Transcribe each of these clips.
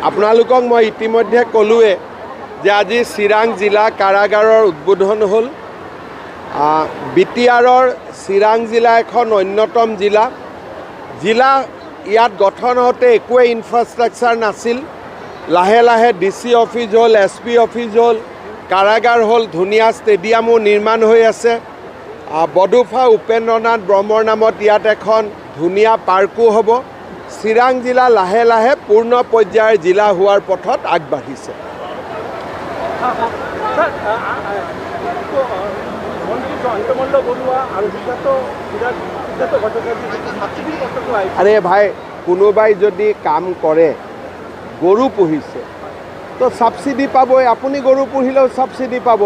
আপোনালোকক মই ইতিমধ্যে ক'লোৱে যে আজি চিৰাং জিলা কাৰাগাৰৰ উদ্বোধন হ'ল। বিটিআৰৰ চিৰাং জিলা এখন অন্যতম জিলা। ইয়াত গঠন হওঁতে একোৱে ইনফ্ৰাষ্ট্ৰাকচাৰ নাছিল। লাহে লাহে DC অফিচ হ'ল, SP অফিচ হ'ল, কাৰাগাৰ হ'ল, ধুনীয়া ষ্টেডিয়ামো নিৰ্মাণ হৈ আছে। বডোফা উপেন্দ্ৰনাথ ব্ৰহ্মৰ নামত ইয়াত এখন ধুনীয়া পাৰ্কো হ'ব। চিৰাং জিলা লাহে লাহে পূৰ্ণ পৰ্যায়ৰ জিলা হোৱাৰ পথত আগবাঢ়িছে। আৰে ভাই, কোনোবাই যদি কাম কৰে, গৰু পুহিছে তো ছাবচিডি পাবই। আপুনি গৰু পুহিলেও ছাবচিডি পাব।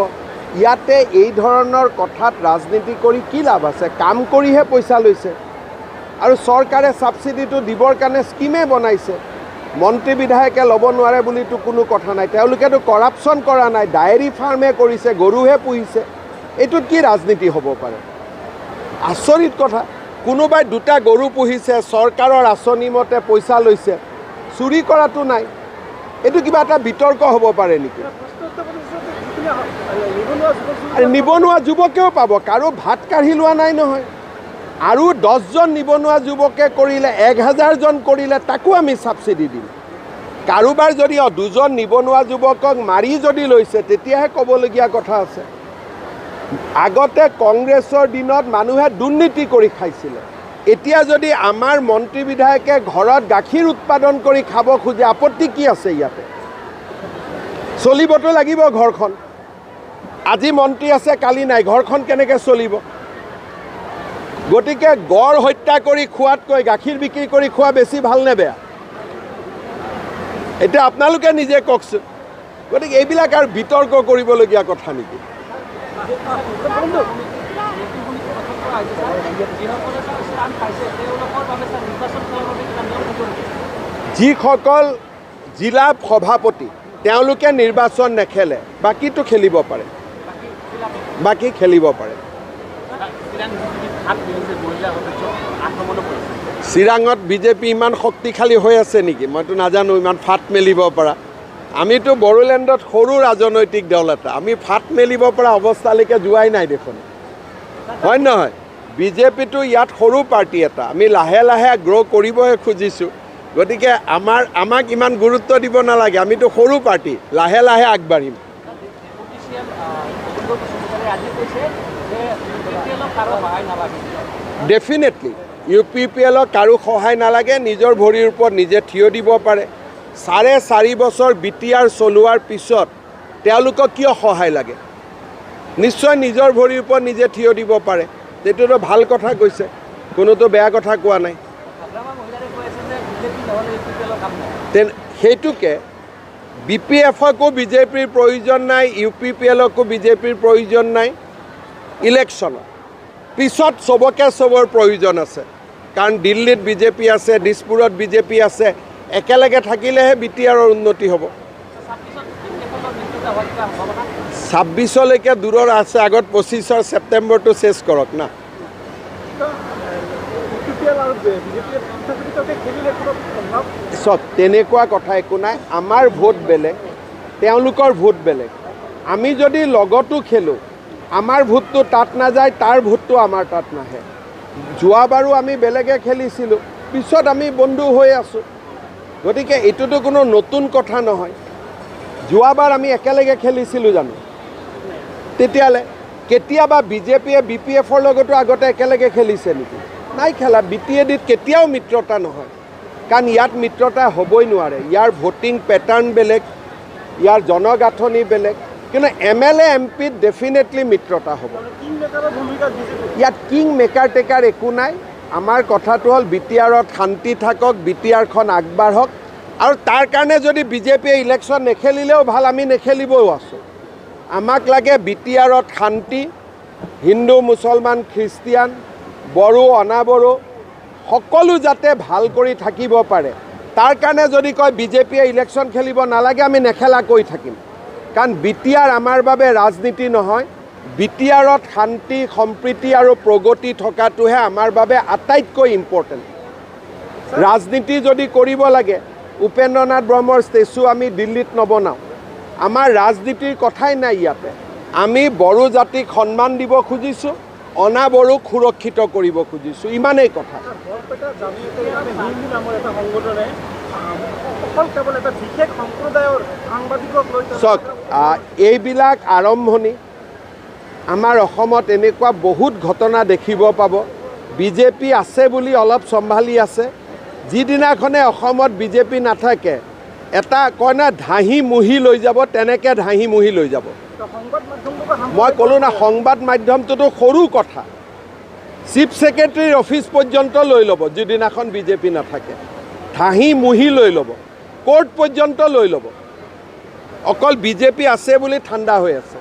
ইয়াতে এই ধৰণৰ কথাত ৰাজনীতি কৰি কি লাভ আছে? কাম কৰিহে পইচা লৈছে। আৰু চৰকাৰে ছাবচিডিটো দিবৰ কাৰণে স্কিমে বনাইছে। মন্ত্ৰী বিধায়কে ল'ব নোৱাৰে বুলিতো কোনো কথা নাই। তেওঁলোকেতো কৰাপশ্যন কৰা নাই, ডায়েৰী ফাৰ্মে কৰিছে, গৰুহে পুহিছে। এইটোত কি ৰাজনীতি হ'ব পাৰে? আচৰিত কথা। কোনোবাই দুটা গৰু পুহিছে, চৰকাৰৰ আঁচনি মতে পইচা লৈছে, চুৰি কৰাটো নাই। এইটো কিবা এটা বিতৰ্ক হ'ব পাৰে নেকি? নিবনুৱা যুৱকেও পাব, কাৰো ভাত কাঢ়ি লোৱা নাই নহয়। আৰু 10জন নিবনুৱা যুৱকে কৰিলে, 1000জন কৰিলে তাকো আমি ছাবচিডি দিম। কাৰোবাৰ যদি 2জন নিবনুৱা যুৱকক মাৰি যদি লৈছে তেতিয়াহে ক'বলগীয়া কথা আছে। আগতে কংগ্ৰেছৰ দিনত মানুহে দুৰ্নীতি কৰি খাইছিলে। এতিয়া যদি আমাৰ মন্ত্ৰী বিধায়কে ঘৰত গাখীৰ উৎপাদন কৰি খাব খোজে, আপত্তি কি আছে? ইয়াতে চলিবতো লাগিব ঘৰখন। আজি মন্ত্ৰী আছে, কালি নাই, ঘৰখন কেনেকৈ চলিব? গতিকে গড় হত্যা কৰি খোৱাতকৈ গাখীৰ বিক্ৰী কৰি খোৱা বেছি ভাল নে বেয়া? এতিয়া আপোনালোকে নিজে কওকচোন। গতিকে এইবিলাক আৰু বিতৰ্ক কৰিবলগীয়া কথা নেকি? যিসকল জিলা সভাপতি তেওঁলোকে নিৰ্বাচন নেখেলে, বাকীটো খেলিব পাৰে, বাকী খেলিব পাৰে। চিৰাঙত বিজেপি ইমান শক্তিশালী হৈ আছে নেকি? মইতো নাজানো ইমান ফাট মেলিব পৰা। আমিতো বড়োলেণ্ডত সৰু ৰাজনৈতিক দল এটা, আমি ফাট মেলিব পৰা অৱস্থালৈকে যোৱাই নাই দেখোন, হয় নহয়? বিজেপিটো ইয়াত সৰু পাৰ্টি এটা, আমি লাহে লাহে গ্ৰ' কৰিবহে খুজিছোঁ। গতিকে আমাক ইমান গুৰুত্ব দিব নালাগে, আমিতো সৰু পাৰ্টি, লাহে লাহে আগবাঢ়িম। ডেফিনেটলি UPPLক কাৰো সহায় নালাগে, নিজৰ ভৰিৰ ওপৰত নিজে থিয় দিব পাৰে। 4.5 বছৰ BTR চলোৱাৰ পিছত তেওঁলোকক কিয় সহায় লাগে? নিশ্চয় নিজৰ ভৰিৰ ওপৰত নিজে থিয় দিব পাৰে। এইটোতো ভাল কথা কৈছে, কোনোতো বেয়া কথা কোৱা নাই। সেইটোকে BPFকো বিজেপিৰ প্ৰয়োজন নাই, UPPLকো বিজেপিৰ প্ৰয়োজন নাই। ইলেকশ্যনত পিছত চবকে চবৰ প্ৰয়োজন আছে, কাৰণ দিল্লীত বিজেপি আছে, দিছপুৰত বিজেপি আছে। একেলগে থাকিলেহে BTRৰ উন্নতি হ'ব। 26লৈকে দূৰৰ আছে, আগত 25 ছেপ্টেম্বৰটো চেছ কৰক না। চব তেনেকুৱা কথা একো নাই। আমাৰ ভোট বেলেগ, তেওঁলোকৰ ভোট বেলেগ। আমি যদি লগতো খেলোঁ, আমাৰ ভোটটো তাত নাযায়, তাৰ ভোটটো আমাৰ তাত নাহে। যোৱাবাৰো আমি বেলেগে খেলিছিলোঁ, পিছত আমি বন্ধু হৈ আছোঁ। গতিকে এইটোতো কোনো নতুন কথা নহয়। যোৱাবাৰ আমি একেলগে খেলিছিলোঁ জানো? তেতিয়াহ'লে কেতিয়াবা বিজেপিয়ে BPFৰ লগতো আগতে একেলগে খেলিছে নেকি? নাই খেলা। BTADত কেতিয়াও মিত্ৰতা নহয়, কাৰণ ইয়াত মিত্ৰতা হ'বই নোৱাৰে। ইয়াৰ ভোটিং পেটাৰ্ণ বেলেগ, ইয়াৰ জনগাঁথনি বেলেগ। কিন্তু MLA MPত ডেফিনেটলি মিত্ৰতা হ'ব। ইয়াত কিং মেকাৰ টেকাৰ একো নাই। আমাৰ কথাটো হ'ল BTRত শান্তি থাকক, BTRখন আগবাঢ়ক। আৰু তাৰ কাৰণে যদি বিজেপিয়ে ইলেকশ্যন নেখেলিলেও ভাল, আমি নেখেলিবও আছোঁ। আমাক লাগে BTRত শান্তি, হিন্দু, মুছলমান, খ্ৰীষ্টিয়ান, বড়ো, অনাবড়ো সকলো যাতে ভাল কৰি থাকিব পাৰে। তাৰ কাৰণে যদি কয় বিজেপিয়ে ইলেকশ্যন খেলিব নালাগে, আমি নেখেলা কৈ থাকিম। কাৰণ BTR আমাৰ বাবে ৰাজনীতি নহয়। BTRত শান্তি, সম্প্ৰীতি আৰু প্ৰগতি থকাটোহে আমাৰ বাবে আটাইতকৈ ইম্পৰ্টেণ্ট। ৰাজনীতি যদি কৰিব লাগে উপেন্দ্ৰনাথ ব্ৰহ্মৰ ষ্টেচু আমি দিল্লীত নবনাওঁ। আমাৰ ৰাজনীতিৰ কথাই নাই ইয়াতে। আমি বড়ো জাতিক সন্মান দিব খুজিছোঁ, অনা বড়োক সুৰক্ষিত কৰিব খুজিছোঁ, ইমানেই কথা। চাওক, এইবিলাক আৰম্ভণি। আমাৰ অসমত এনেকুৱা বহুত ঘটনা দেখিব পাব। বিজেপি আছে বুলি অলপ চম্ভালি আছে, যিদিনাখনে অসমত বিজেপি নাথাকে এটা কয় না ধাহি মুহি লৈ যাব, তেনেকৈ ধাহি মুহি লৈ যাব। মই ক'লোঁ না, সংবাদ মাধ্যমটোতো সৰু কথা, চিফ ছেক্ৰেটাৰীৰ অফিচ পৰ্যন্ত লৈ ল'ব যিদিনাখন বিজেপি নাথাকে, ধাহি মুহি লৈ ল'ব, কোৰ্ট পৰ্যন্ত লৈ ল'ব। অকল বিজেপি আছে বুলি ঠাণ্ডা হৈ আছে।